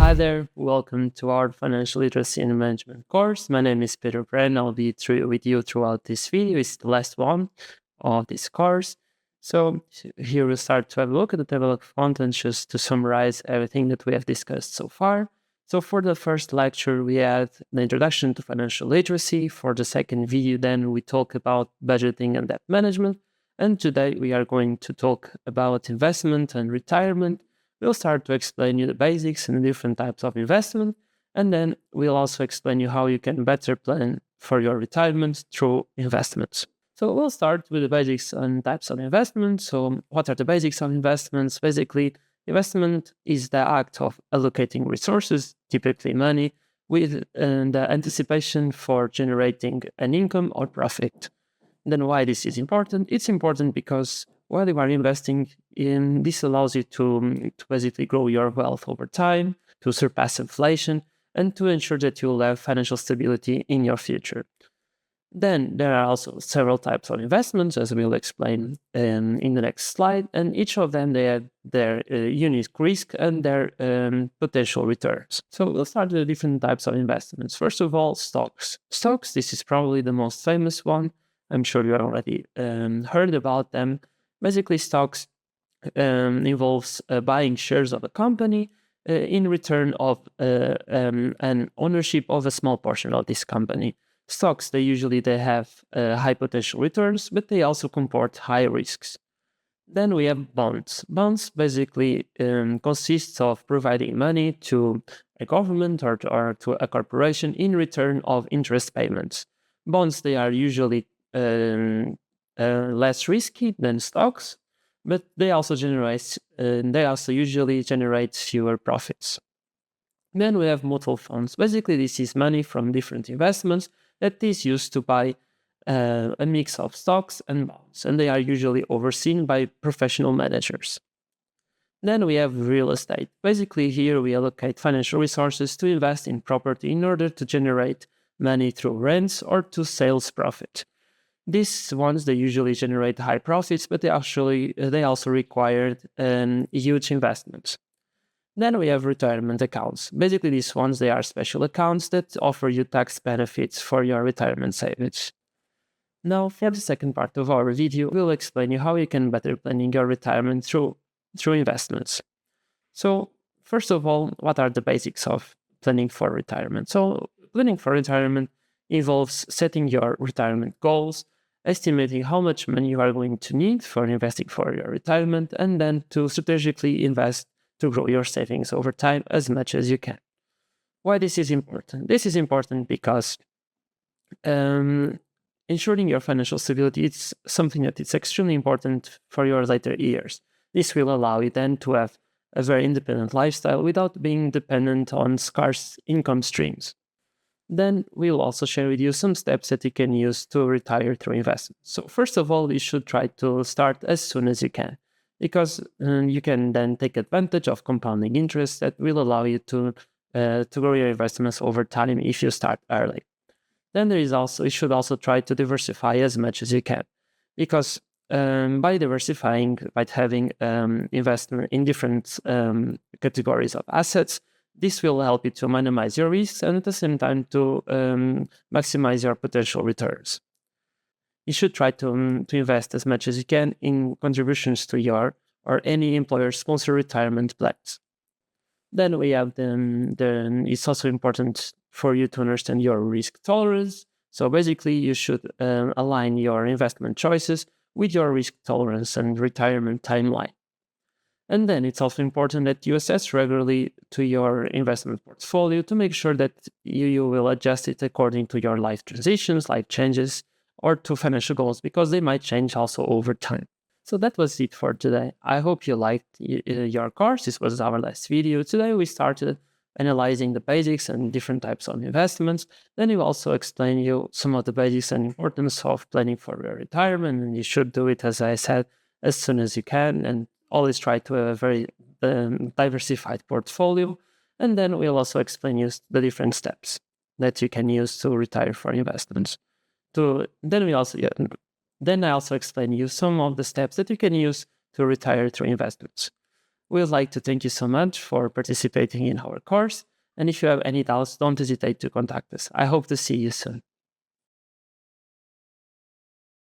Hi there, welcome to our Financial Literacy and Management course. My name is Peter Bren. I'll be with you throughout this video. It's the last one of this course. So here we'll start to have a look at the table of contents just to summarize everything that we have discussed so far. So for the first lecture, we had the introduction to financial literacy. For the second video, then we talk about budgeting and debt management. And today we are going to talk about investment and retirement. We'll start to explain you the basics and the different types of investment, and then we'll also explain you how you can better plan for your retirement through investments. So we'll start with the basics and types of investment. So what are the basics of investments? Basically, investment is the act of allocating resources, typically money, with the anticipation for generating an income or profit. Then why this is important? It's important because while you are investing in, this allows you to basically grow your wealth over time, to surpass inflation, and to ensure that you will have financial stability in your future. Then there are also several types of investments, as we'll explain in the next slide, and each of them, they have their unique risk and their potential returns. So we'll start with the different types of investments. First of all, stocks. Stocks, this is probably the most famous one. I'm sure you already heard about them. Basically, stocks involves buying shares of a company in return of an ownership of a small portion of this company. Stocks, they have high potential returns, but they also comport high risks. Then we have bonds. Bonds basically consists of providing money to a government or to a corporation in return of interest payments. Bonds, they are usually less risky than stocks, but they also usually generate fewer profits. Then we have mutual funds. Basically, this is money from different investments that is used to buy a mix of stocks and bonds, and they are usually overseen by professional managers. Then we have real estate. Basically, here we allocate financial resources to invest in property in order to generate money through rents or to sales profit. These ones, they usually generate high profits, but they also require huge investments. Then we have retirement accounts. Basically, these ones, they are special accounts that offer you tax benefits for your retirement savings. Now, for the second part of our video, we'll explain you how you can better plan your retirement through investments. So, first of all, what are the basics of planning for retirement? So, planning for retirement involves setting your retirement goals, estimating how much money you are going to need for investing for your retirement, and then to strategically invest to grow your savings over time as much as you can. Why this is important? This is important because ensuring your financial stability is something that is extremely important for your later years. This will allow you then to have a very independent lifestyle without being dependent on scarce income streams. Then we'll also share with you some steps that you can use to retire through investment. So first of all, you should try to start as soon as you can, because you can then take advantage of compounding interest that will allow you to grow your investments over time if you start early. Then you should also try to diversify as much as you can, because by diversifying, by having investment in different categories of assets, this will help you to minimize your risks and at the same time to maximize your potential returns. You should try to invest as much as you can in contributions to your or any employer-sponsored retirement plans. Then we have it's also important for you to understand your risk tolerance. So basically, you should align your investment choices with your risk tolerance and retirement timeline. And then it's also important that you assess regularly to your investment portfolio to make sure that you will adjust it according to your life transitions, life changes, or to financial goals, because they might change also over time. So that was it for today. I hope you liked your course. This was our last video. Today we started analyzing the basics and different types of investments. Then we also explain you some of the basics and importance of planning for your retirement. And you should do it, as I said, as soon as you can, and always try to have a very diversified portfolio. And then we'll also explain you the different steps that you can use to retire for investments. Then I also explain you some of the steps that you can use to retire through investments. We would like to thank you so much for participating in our course. And if you have any doubts, don't hesitate to contact us. I hope to see you soon.